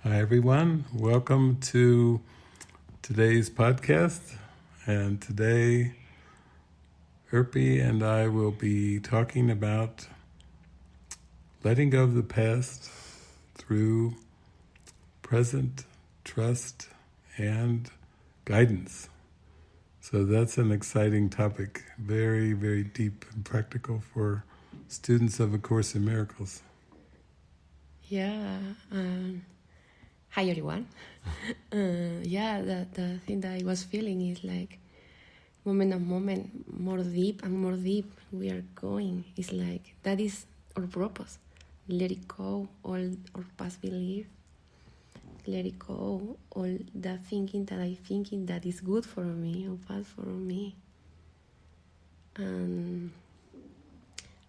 Hi, everyone. Welcome to today's podcast. And today, Urpi and I will be talking about letting go of the past through present trust and guidance. So that's an exciting topic, very, very deep and practical for students of A Course in Miracles. Yeah. Hi, everyone. The thing that I was feeling is like moment of moment, more deep and more deep we are going. It's like that is our purpose. Let it go, all our past belief. Let it go, all that thinking that I thinking that is good for me or bad for me. And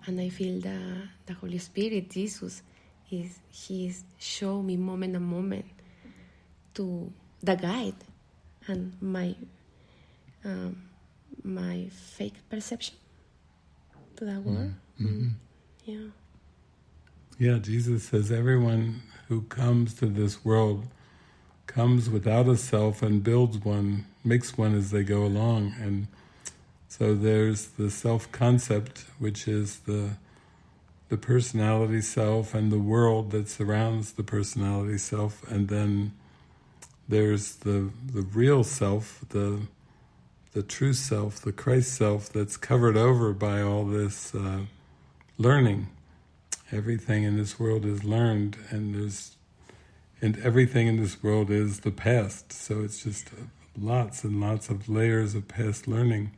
I feel that the Holy Spirit, Jesus, He's show me moment and moment to the guide and my fake perception to that word. Mm-hmm. Yeah, Jesus says everyone who comes to this world comes without a self and builds one, makes one as they go along. And so there's the self-concept, which is the personality self and the world that surrounds the personality self, and then there's the real self, the true self, the Christ self that's covered over by all this learning. Everything in this world is learned, and everything in this world is the past. So it's just lots and lots of layers of past learning.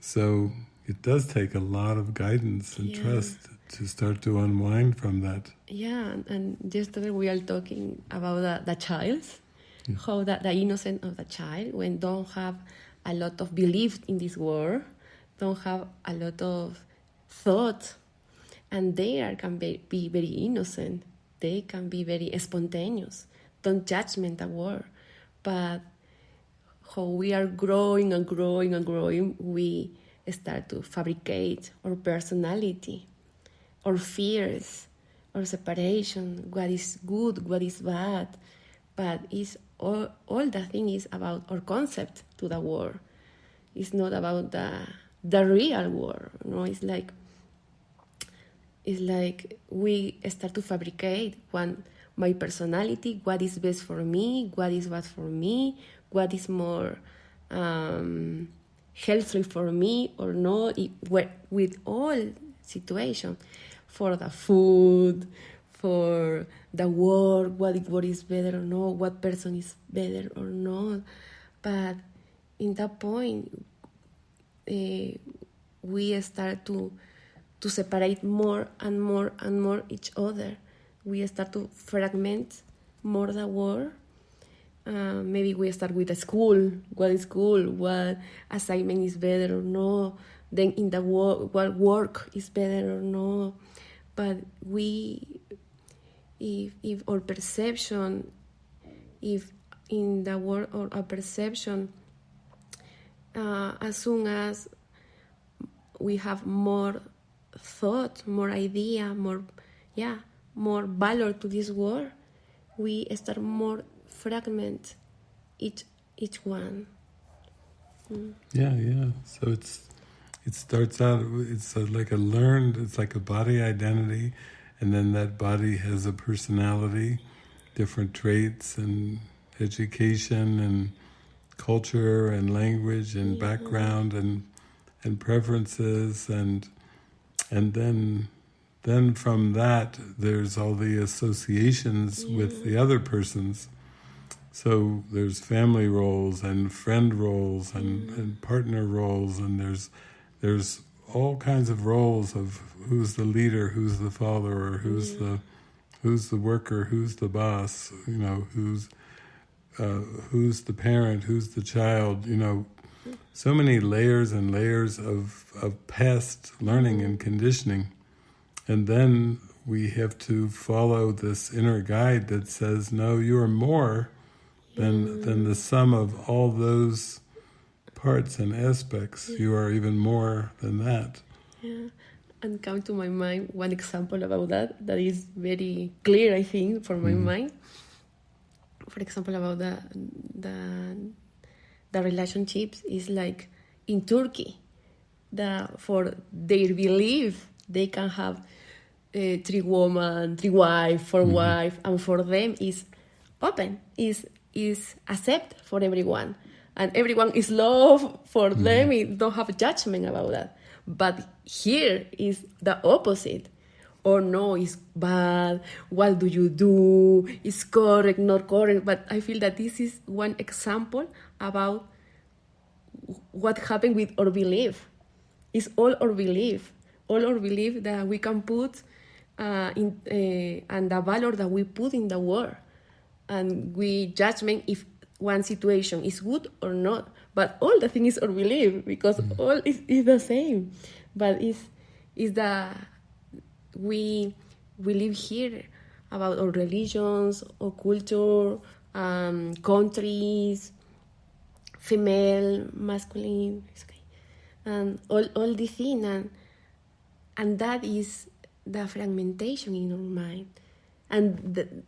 So it does take a lot of guidance and trust to start to unwind from that. Yeah, and yesterday we are talking about the child, how the innocence of the child, when don't have a lot of belief in this world, don't have a lot of thought, and they can be very innocent. They can be very spontaneous. Don't judgment the world, but how we are growing and growing and growing, we start to fabricate our personality, our fears, our separation, what is good, what is bad. But it's all the thing is about our concept to the world. It's not about the real world. No, it's like we start to fabricate my personality, what is best for me, what is bad for me, what is more helpful for me or not, with all situation, for the food, for the work, what is better or not, what person is better or not. But in that point, we start to separate more and more and more each other. We start to fragment more the world. Maybe we start with the school, what assignment is better or no, then in the work, what work is better or no. But if our perception, if in the world or our perception, as soon as we have more thought, more idea, more valor to this world, we start more fragment each one. Yeah. So it starts out, it's like it's like a body identity, and then that body has a personality, different traits and education and culture and language and background and preferences, and then from that there's all the associations with the other persons. So there's family roles and friend roles and partner roles, and there's all kinds of roles of who's the leader, who's the follower, who's the worker, who's the boss, who's the parent, who's the child, so many layers and layers of past learning and conditioning. And then we have to follow this inner guide that says, no, you are more than the sum of all those parts and aspects. You are even more than that. Yeah. And come to my mind one example about that is very clear, I think, for my mind. for example, about the relationships is like in Turkey, for their belief they can have 3 women, 3 wives, 4 wives, and for them is open, is accept for everyone, and everyone is love for them. It don't have judgment about that. But here is the opposite. Or no, it's bad. What do you do? It's correct, not correct. But I feel that this is one example about what happened with our belief. It's all our belief that we can put and the value that we put in the world, and we judgment if one situation is good or not. But all the thing is our belief, because all is the same. But is the we live here about our religions, our culture, countries, female, masculine, and all the thing, and that is the fragmentation in our mind. And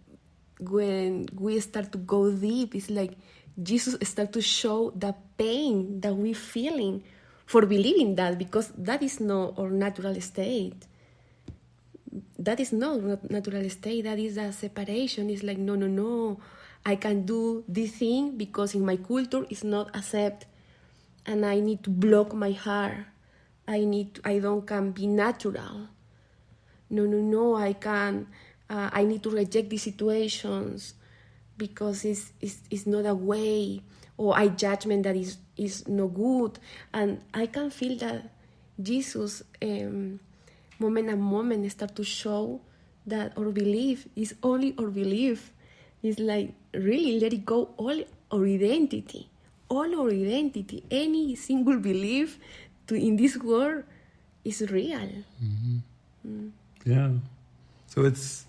when we start to go deep, it's like Jesus start to show the pain that we're feeling for believing that, because that is not our natural state. That is not natural state. That is a separation. It's like, no. I can do this thing because in my culture it's not accepted, and I need to block my heart. I can be natural. No. I need to reject these situations because it's not a way, or I judgment that is no good. And I can feel that Jesus moment and moment start to show that our belief is only our belief. It's like really let it go, all our identity. Any single belief in this world is real. Yeah. So it's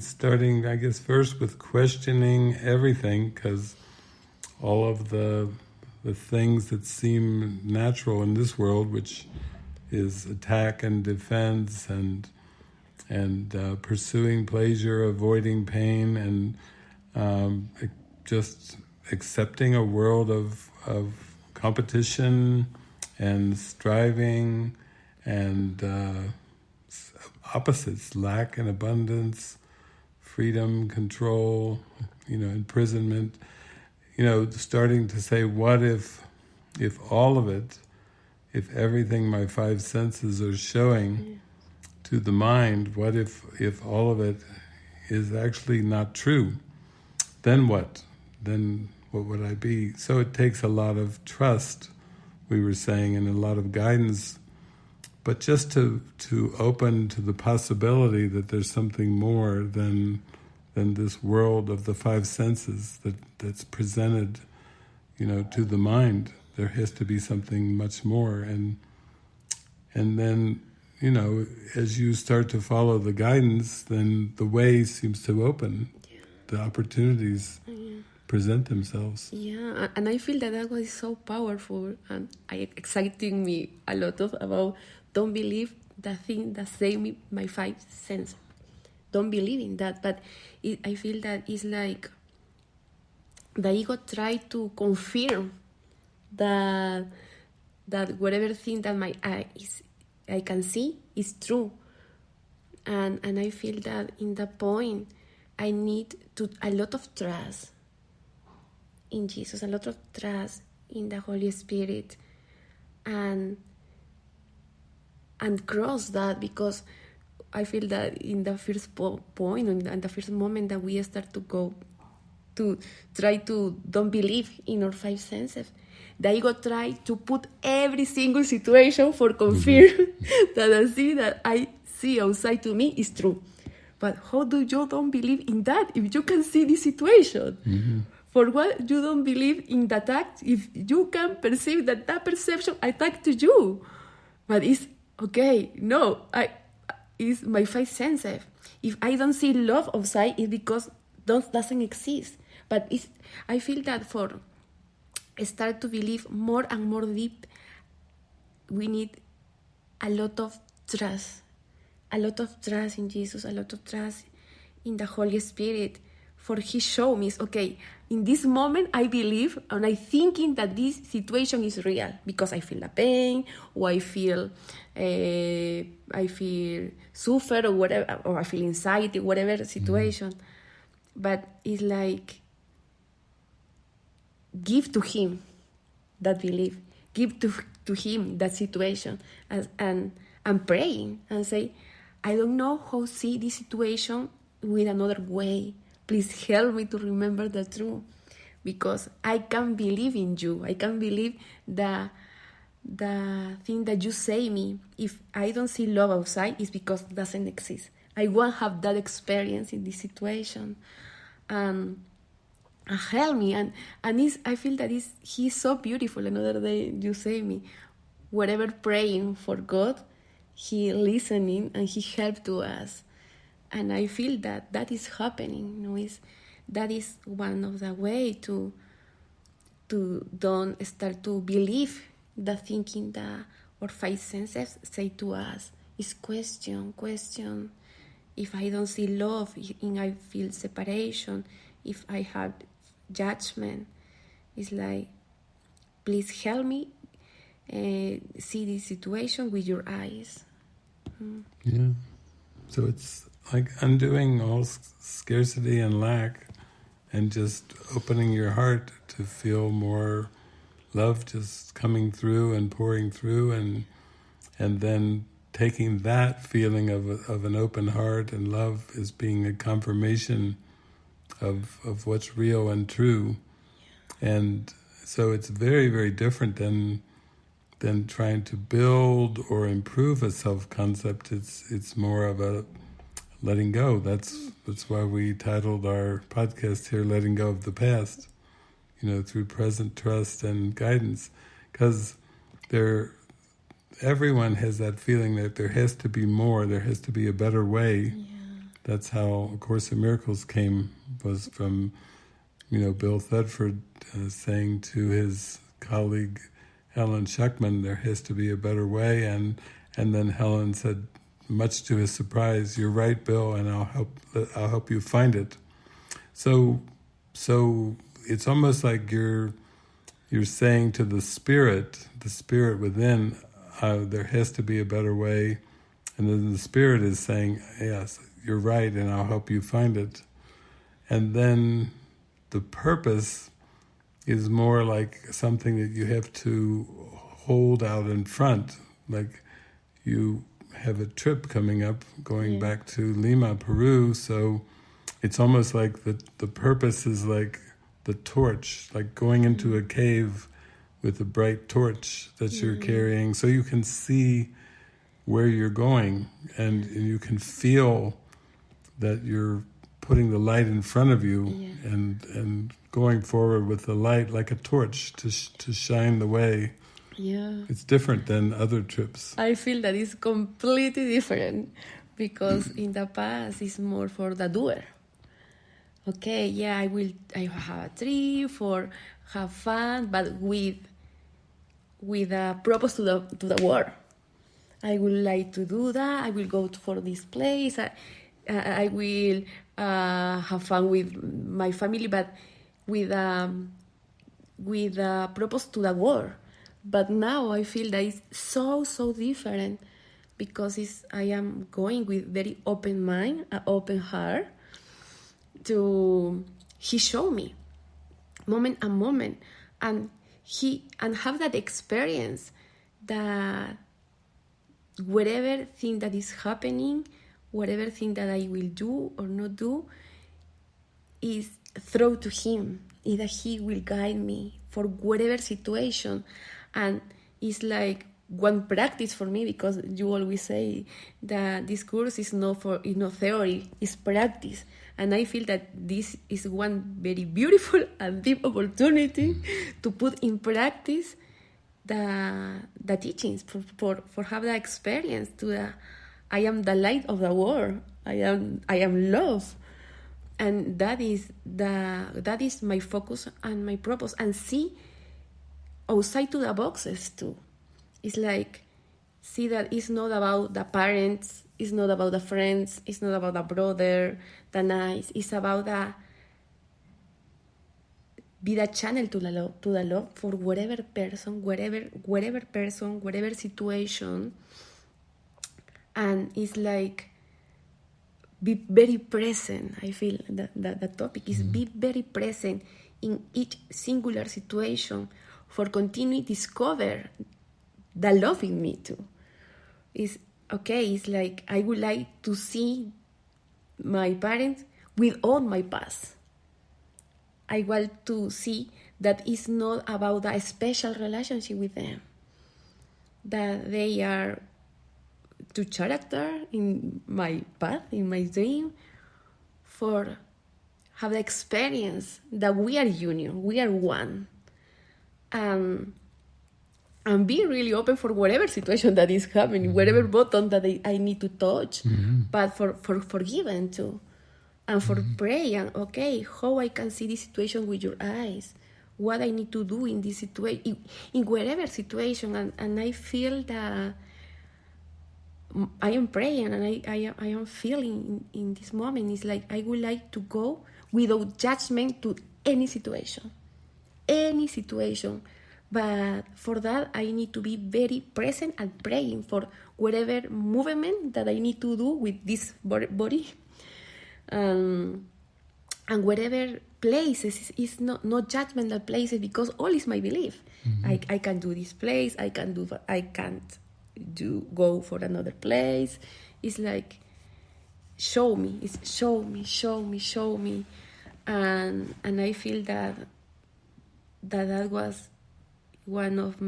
starting, I guess, first with questioning everything, because all of the things that seem natural in this world, which is attack and defense and pursuing pleasure, avoiding pain, and just accepting a world of competition and striving and opposites, lack and abundance, freedom, control, imprisonment. Starting to say, what if all of it, if everything my 5 senses are showing to the mind, what if all of it is actually not true? Then what? Then what would I be? So it takes a lot of trust, we were saying, and a lot of guidance, but just to open to the possibility that there's something more than this world of the 5 senses that's presented, to the mind. There has to be something much more, and then, as you start to follow the guidance, then the way seems to open. The opportunities present themselves. Yeah, and I feel that was so powerful, and exciting me a lot about don't believe the thing that say me my 5 senses. Don't believe in that, but I feel that it's like the ego try to confirm that whatever thing that my eyes I can see is true, and I feel that in that point I need a lot of trust in Jesus, a lot of trust in the Holy Spirit, and cross that, because I feel that in the first point, in the first moment that we start to go to try to don't believe in our 5 senses, the ego try to put every single situation for confirm that I see outside to me is true. But how do you don't believe in that if you can see the situation? For what you don't believe in the attack if you can perceive that perception attack to you? But it's okay. No, it's my 5 senses. If I don't see love outside, it's because that doesn't exist. But I feel that for start to believe more and more deep, we need a lot of trust in Jesus, a lot of trust in the Holy Spirit for he showed me is, okay, in this moment I believe and I thinking that this situation is real because I feel the pain or I feel suffer or whatever, or I feel anxiety, whatever situation. But it's like give to him that belief, give to him that situation, and praying and say, I don't know how to see this situation with another way. Please help me to remember the truth, because I can believe in you. I can believe the thing that you say me. If I don't see love outside, it's because it doesn't exist. I won't have that experience in this situation. And help me. And I feel that he's so beautiful. Another day you say me, whatever praying for God, he listening and he helped to us. And I feel that is happening. That is one of the way to don't start to believe the thinking that our five senses say to us. Is question. If I don't see love, if I feel separation, if I have judgment, it's like, please help me see this situation with your eyes. Yeah. So it's like undoing all scarcity and lack and just opening your heart to feel more love just coming through and pouring through, and then taking that feeling of an open heart and love as being a confirmation of what's real and true. And so it's very, very different than trying to build or improve a self-concept. It's more of a letting go. That's why we titled our podcast here, Letting Go of the Past, through present trust and guidance. Because everyone has that feeling that there has to be more, there has to be a better way. Yeah. That's how A Course in Miracles was from, Bill Thedford saying to his colleague Helen Schuckman, there has to be a better way, and then Helen said, much to his surprise, "You're right, Bill, and I'll help you find it." So it's almost like you're saying to the spirit within, there has to be a better way, and then the spirit is saying, yes, you're right, and I'll help you find it. And then the purpose is more like something that you have to hold out in front. Like you have a trip coming up, going back to Lima, Peru, so it's almost like the purpose is like the torch, like going into a cave with a bright torch that you're carrying, so you can see where you're going, and you can feel that you're putting the light in front of you, and going forward with the light like a torch to shine the way. Yeah. It's different than other trips. I feel that it's completely different, because in the past it's more for the doer. Okay, yeah, I have a trip for have fun, but with a purpose to the world. I would like to do that. I will go for this place. I will have fun with my family, but with a purpose to the world. But now I feel that it's so different, because I am going with very open mind, an open heart. He showed me moment and moment, and have that experience that whatever thing that is happening, whatever thing that I will do or not do, is thrown to him. Either he will guide me for whatever situation. And it's like one practice for me, because you always say that this course is not theory, it's practice. And I feel that this is one very beautiful and deep opportunity to put in practice the teachings, for have the experience I am the light of the world. I am love. And that is my focus and my purpose. And see outside to the boxes too. It's like, see that it's not about the parents, it's not about the friends, it's not about the brother, the nice. It's about be that channel to the love for whatever person, whatever situation. And it's like be very present. I feel that the topic is be very present in each singular situation for continue discover the love in me too. It's okay, it's like I would like to see my parents with all my past. I want to see that it's not about a special relationship with them, that they are two character in my path, in my dream, for have the experience that we are union, we are one, and be really open for whatever situation that is happening, whatever button that I need to touch, but for forgiven too, and for pray, and okay, how I can see this situation with your eyes, what I need to do in this situation, in whatever situation, and I feel that I am praying and I am feeling in this moment. It's like I would like to go without judgment to any situation. But for that, I need to be very present and praying for whatever movement that I need to do with this body. And whatever places is not judgmental places, because all is my belief. I can do this place, I can't go for another place. It's like show me, and I feel that was one of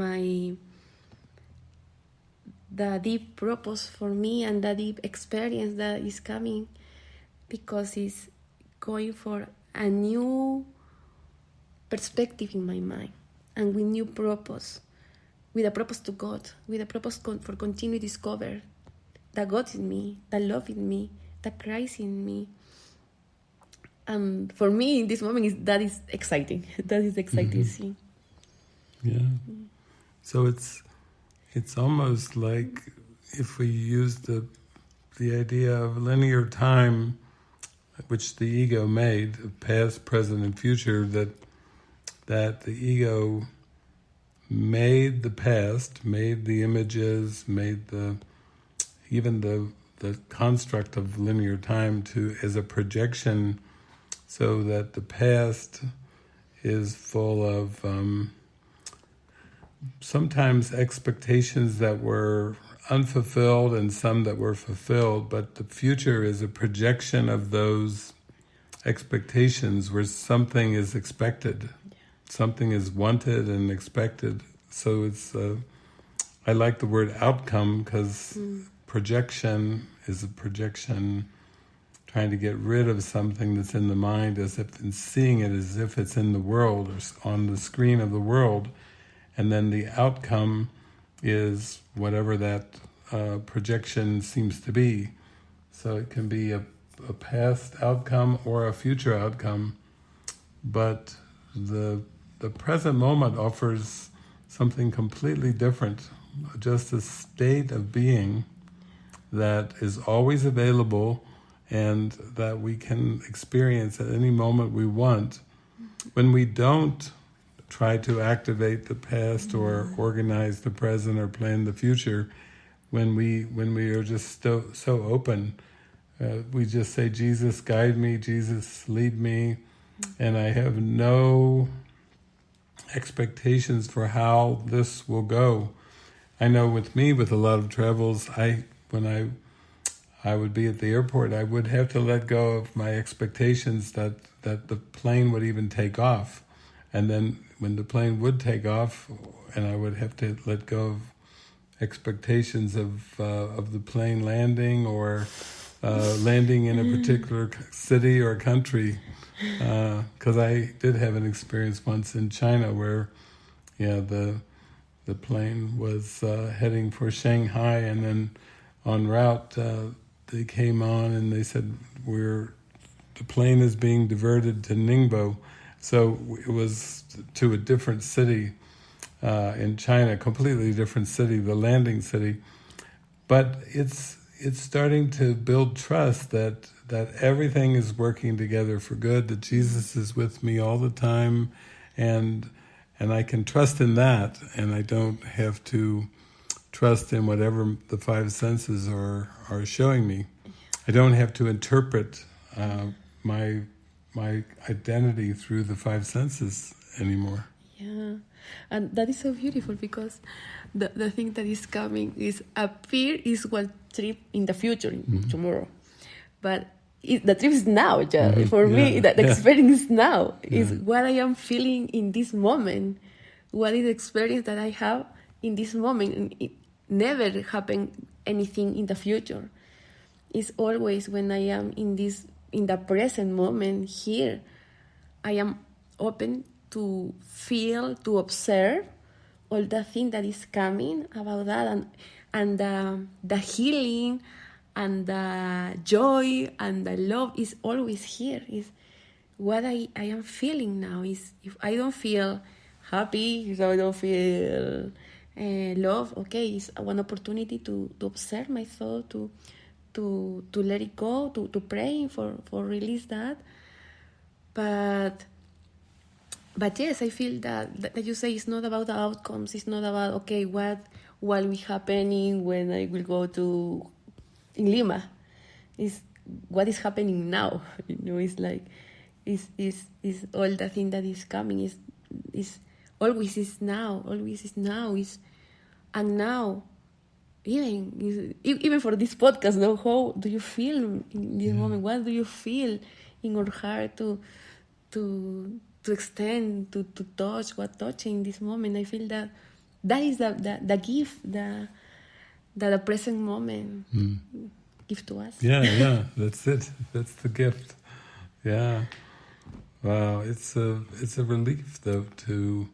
the deep purpose for me, and the deep experience that is coming, because it's going for a new perspective in my mind, and with new purpose, with a purpose to God, with a purpose for continue discover that God in me, that love in me, that Christ in me. And for me, in this moment, that is exciting. That is exciting. See. Yeah. So it's almost like if we use the idea of linear time, which the ego made, of past, present, and future, that the ego made the past, made the images, made even the construct of linear time as a projection, so that the past is full of sometimes expectations that were unfulfilled and some that were fulfilled, but the future is a projection of those expectations where something is expected. Something is wanted and expected. So it's, I like the word outcome, because projection is a projection trying to get rid of something that's in the mind, as if and seeing it as if it's in the world or on the screen of the world. And then the outcome is whatever that projection seems to be. So it can be a past outcome or a future outcome, but the present moment offers something completely different, just a state of being that is always available and that we can experience at any moment we want. When we don't try to activate the past or organize the present or plan the future, when we are just so open, we just say, Jesus, guide me, Jesus, lead me, and I have no expectations for how this will go. I know with me, with a lot of travels, when I would be at the airport, I would have to let go of my expectations that the plane would even take off. And then when the plane would take off, and I would have to let go of expectations of the plane landing or landing in a particular city or country. Because I did have an experience once in China where, the plane was heading for Shanghai, and then en route they came on and they said, the plane is being diverted to Ningbo. So it was to a different city in China, completely different city, the landing city. But it's starting to build trust that everything is working together for good, that Jesus is with me all the time, and I can trust in that, and I don't have to trust in whatever the five senses are showing me. I don't have to interpret my identity through the five senses anymore. Yeah, and that is so beautiful, because the thing that is coming is appear is one trip in the future, tomorrow, but the trip is now. For me, the experience now is what I am feeling in this moment. What is the experience that I have in this moment? And it never happen anything in the future. It's always when I am in the present moment here, I am open to feel, to observe all the thing that is coming about that, and the healing and the joy and the love is always here. Is what I am feeling now. Is if I don't feel happy, if I don't feel love, okay, it's one opportunity to observe my thought, to let it go, to pray for release that. But yes, I feel that you say it's not about the outcomes. It's not about, okay, what will be happening when I will go to in Lima. It's what is happening now. It's like is all the thing that is coming is always is now. Always is now. And now, even for this podcast, now, how do you feel in this moment? What do you feel in your heart to extend, to touch, what touching in this moment? I feel that is the gift, the present moment give to us. Yeah, that's it. That's the gift. Yeah. Wow, it's a relief though to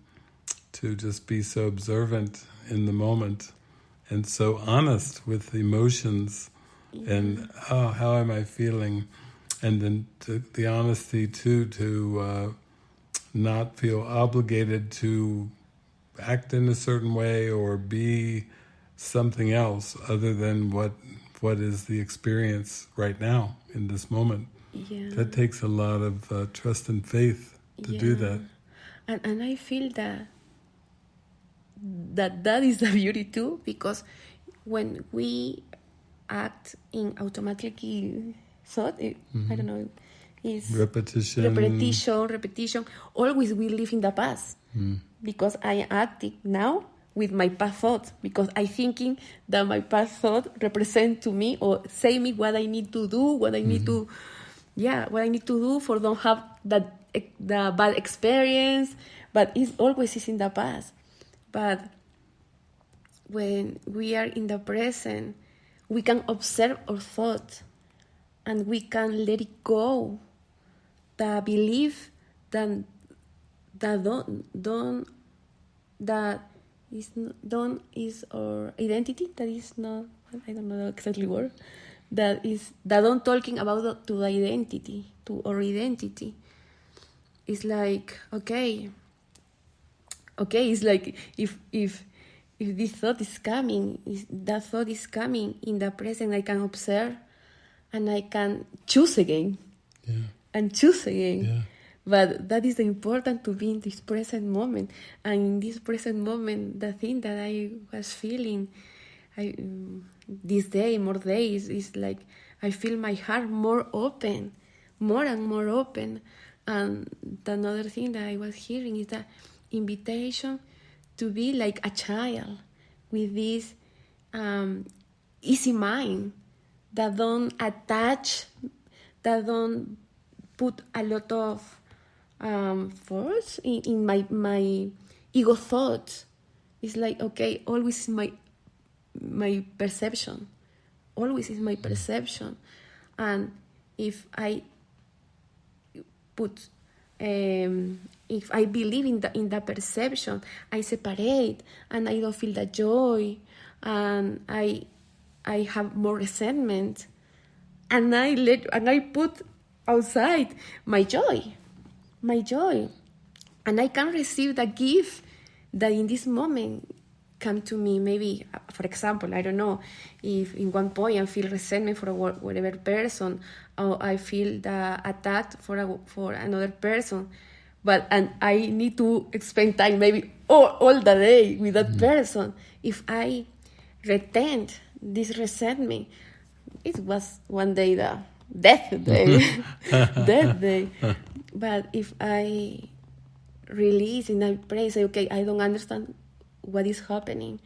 just be so observant in the moment and so honest with emotions and how am I feeling, and then the honesty too to not feel obligated to act in a certain way or be something else other than what is the experience right now in this moment. Yeah. That takes a lot of trust and faith to do that. And I feel that is the beauty too, because when we act in automatic thought, I don't know, is repetition. Always we live in the past because I acting now with my past thoughts, because I thinking that my past thought represent to me or say me what I need to do, what I need to do for don't have the bad experience. But it's always in the past. But when we are in the present, we can observe our thoughts and we can let it go. The belief that is our identity. That is not, I don't know the exactly word. That don't talking about to the identity, to our identity. It's like okay. It's like if this thought is coming, that thought is coming in the present, I can observe and I can choose again. Yeah. And choose again. Yeah. But that is important to be in this present moment. And in this present moment, the thing that I was feeling this day, more days, is like I feel my heart more open, more and more open. And another thing that I was hearing is that invitation to be like a child with this easy mind that don't attach, that don't put a lot of force in my ego thoughts. It's like, okay, always my perception. Always is my perception. And if I put if I believe in the perception, I separate and I don't feel the joy, and I have more resentment, and I put outside my joy, and I can receive the gift that in this moment come to me. Maybe, for example, I don't know, if in one point I feel resentment for whatever person, or I feel the attack for another person, and I need to spend time maybe all the day with that person. If I retain this resentment, it was one day the death day, death day. But if I release and I pray, say, okay, I don't understand what is happening,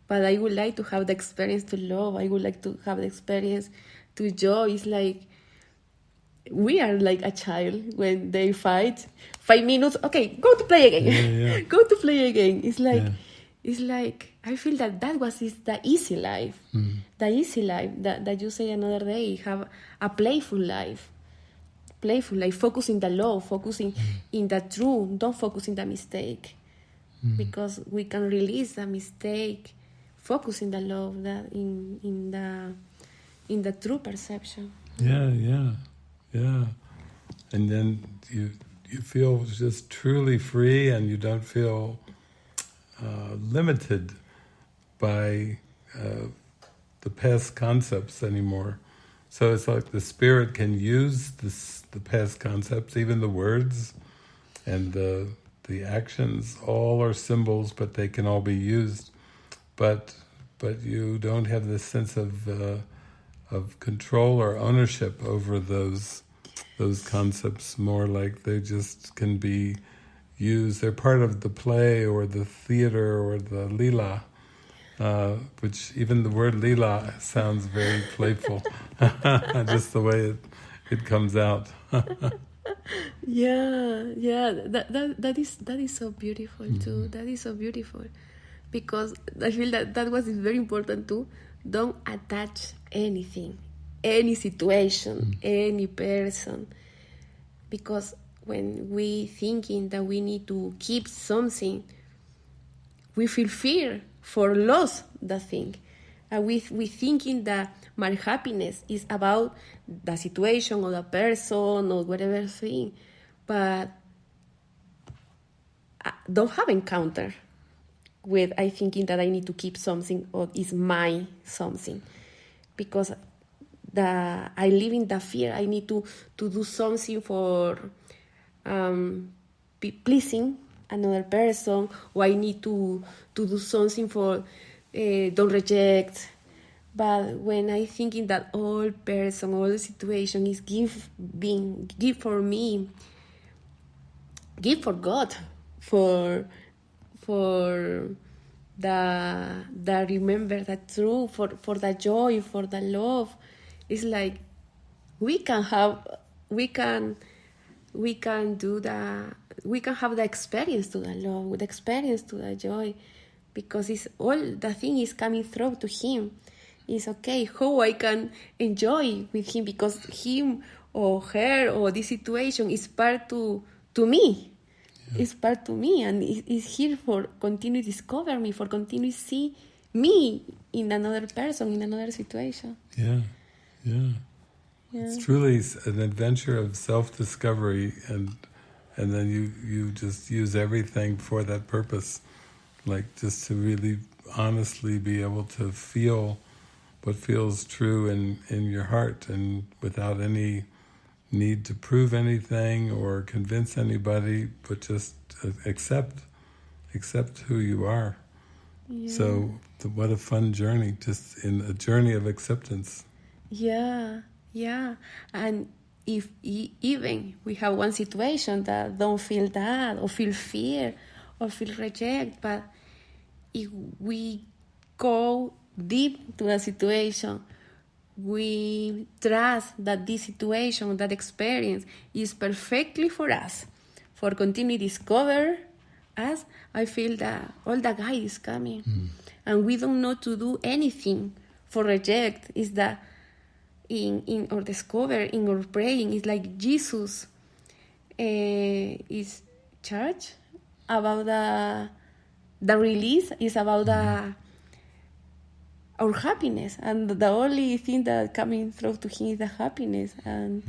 but I would like to have the experience to love. I would like to have the experience to joy. It's like we are like a child when they fight. 5 minutes, okay, go to play again. Go to play again. It's like I feel that was the easy life. The easy life that you say another day. Have a playful life. Playful life, focusing the love, focusing in the truth. Don't focus in the mistake, because we can release the mistake. Focus in the love, that in the true perception. Yeah. And then you feel just truly free, and you don't feel limited by the past concepts anymore. So it's like the spirit can use the past concepts, even the words and the actions, all are symbols, but they can all be used. But you don't have this sense of control or ownership over those concepts. More like they just can be used. They're part of the play or the theater or the lila, which even the word lila sounds very playful, just the way it comes out. That is so beautiful too. That is so beautiful, because I feel that was very important too. Don't attach anything, any situation, any person, because when we thinking that we need to keep something, we feel fear for loss the thing. And we thinking that my happiness is about the situation or the person or whatever thing, but I don't have encounter with I thinking that I need to keep something or is my something, because I live in the fear. I need to do something for pleasing another person, or I need to do something for don't reject. But when I thinking that all person, all situation is give for me, give for God, for the remember the truth, for the joy, for the love. It's like we can have the experience to the love, with experience to the joy, because it's all the thing is coming through to him. It's okay how I can enjoy with him, because him or her or this situation is part to me. It's part to me, and it's here for continue discover me, for continue see me in another person, in another situation. Yeah. It's truly an adventure of self-discovery, and then you just use everything for that purpose, like just to really honestly be able to feel what feels true in your heart, and without any need to prove anything or convince anybody, but just accept who you are. So what a fun journey, just in a journey of acceptance. And if even we have one situation that don't feel that, or feel fear, or feel reject, but if we go deep to the situation, we trust that this situation, that experience is perfectly for us, for continue discover us. I feel that all the guide is coming, and we don't know to do anything for reject. Is that in or discover, in our praying, it's like Jesus is church about the release, is about our happiness, and the only thing that coming through to him is the happiness, and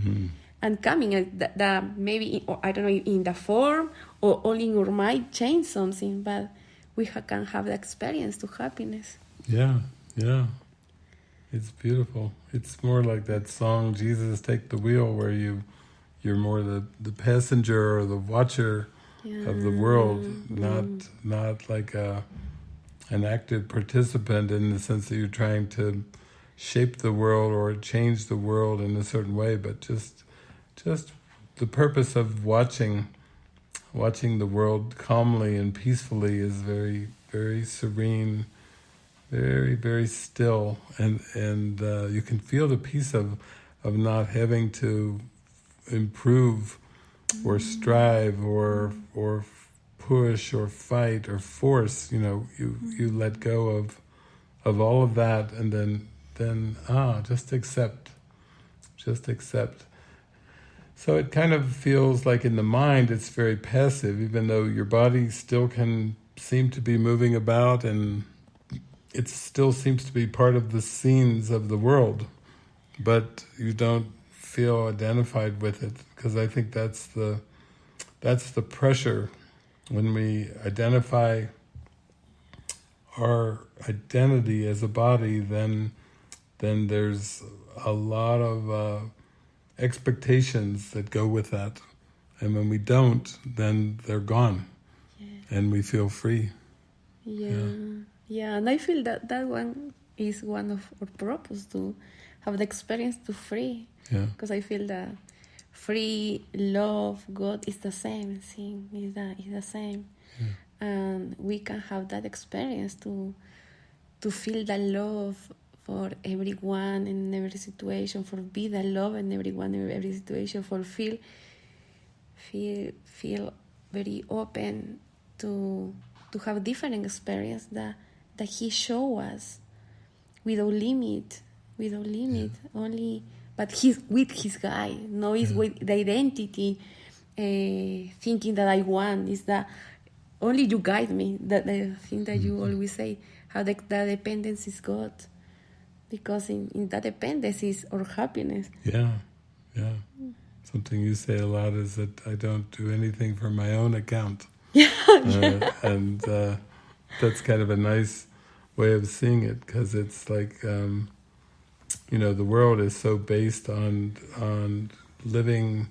coming the maybe I don't know, in the form or only in our mind change something, but we can have the experience to happiness. Yeah. It's beautiful. It's more like that song, Jesus Take the Wheel, where you're more the passenger or the watcher of the world, not like an active participant in the sense that you're trying to shape the world or change the world in a certain way, but just the purpose of watching the world calmly and peacefully is very, very serene, very, very still, and you can feel the peace of not having to improve or strive or push or fight or force. You let go of all of that, and then just accept. So it kind of feels like in the mind it's very passive, even though your body still can seem to be moving about, and it still seems to be part of the scenes of the world, but you don't feel identified with it, because I think that's the pressure. When we identify our identity as a body, then there's a lot of expectations that go with that, and when we don't, then they're gone, and we feel free. And I feel that one is one of our purpose, to have the experience to free, because I feel that free, love, God is the same thing, is the same, and we can have that experience to feel the love for everyone in every situation, for be the love in everyone in every situation, for feel very open to have different experience that He show us without limit, only. But He's with His guide, no, is with the identity, thinking that I want is that only you guide me. That the thing that you always say, how the dependence is God. Because in that dependence is our happiness. Yeah. Something you say a lot is that I don't do anything for my own account. And that's kind of a nice way of seeing it, because it's like, the world is so based on living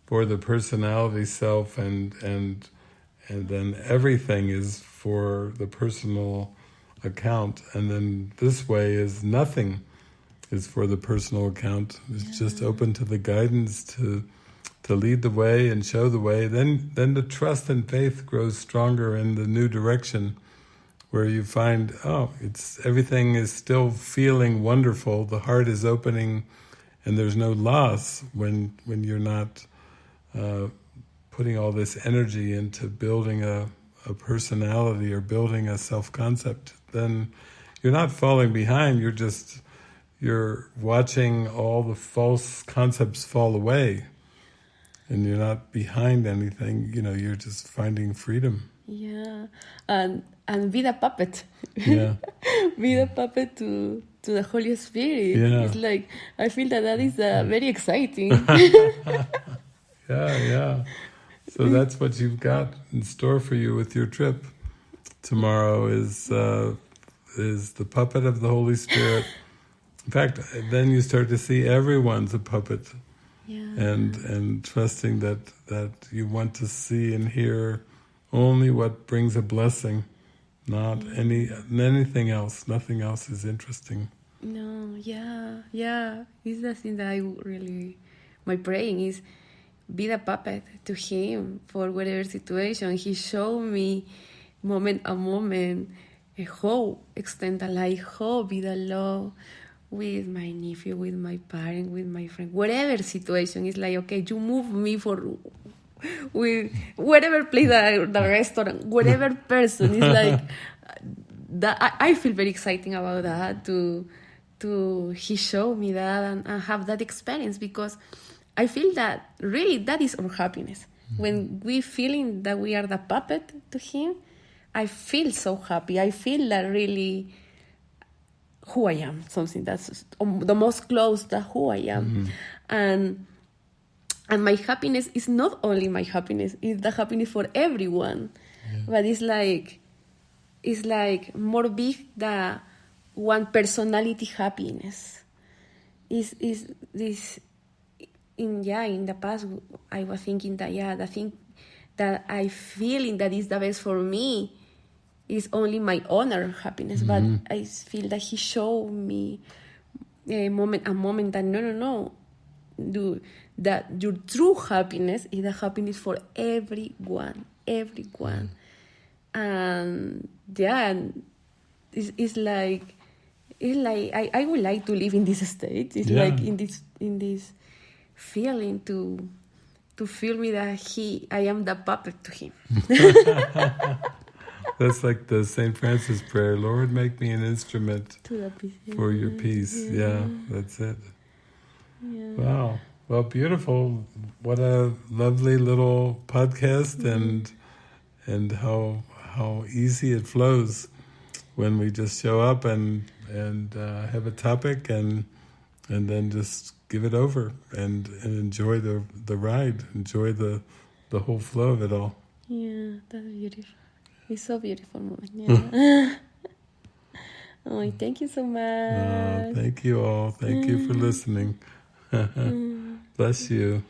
for the personality self, and then everything is for the personal account, and then this way is nothing is for the personal account. It's just open to the guidance to lead the way and show the way. Then the trust and faith grows stronger in the new direction, where you find, everything is still feeling wonderful, the heart is opening, and there's no loss when you're not putting all this energy into building a personality or building a self-concept. Then you're not falling behind, you're watching all the false concepts fall away, and you're not behind anything, you're just finding freedom. And be the puppet. Be the puppet to the Holy Spirit. It's like, I feel that is very exciting. So that's what you've got in store for you with your trip. Tomorrow is the puppet of the Holy Spirit. In fact, then you start to see everyone's a puppet, and trusting that you want to see and hear only what brings a blessing, not anything else. Nothing else is interesting. No, it's the thing that I really, my praying is, be the puppet to Him for whatever situation. He showed me moment a moment how extend the light, how be the love with my nephew, with my parent, with my friend, whatever situation. It's like, okay, you move me with whatever place, the restaurant, whatever person. It's like that. I feel very exciting about that. To He showed me that and have that experience, because I feel that really that is our happiness. When we feeling that we are the puppet to Him, I feel so happy. I feel that really who I am, something that's the most close to who I am. And my happiness is not only my happiness, it's the happiness for everyone. But it's like more big than one personality happiness. Is this in the past I was thinking that the thing that I feeling that is the best for me is only my honor happiness. But I feel that he showed me a moment that no, do that your true happiness is the happiness for everyone. And it's like I would like to live in this state. It's like in this feeling to feel me that I am the puppet to him. That's like the St. Francis prayer. Lord, make me an instrument To the peace. for your peace. Yeah, that's it. Yeah. Wow. Well, beautiful. What a lovely little podcast, and how easy it flows when we just show up and have a topic and then just give it over and enjoy the ride, enjoy the whole flow of it all. Yeah, that's beautiful. It's so beautiful moment. Yeah. Oh, thank you so much. Thank you all. Thank you for listening. Bless you.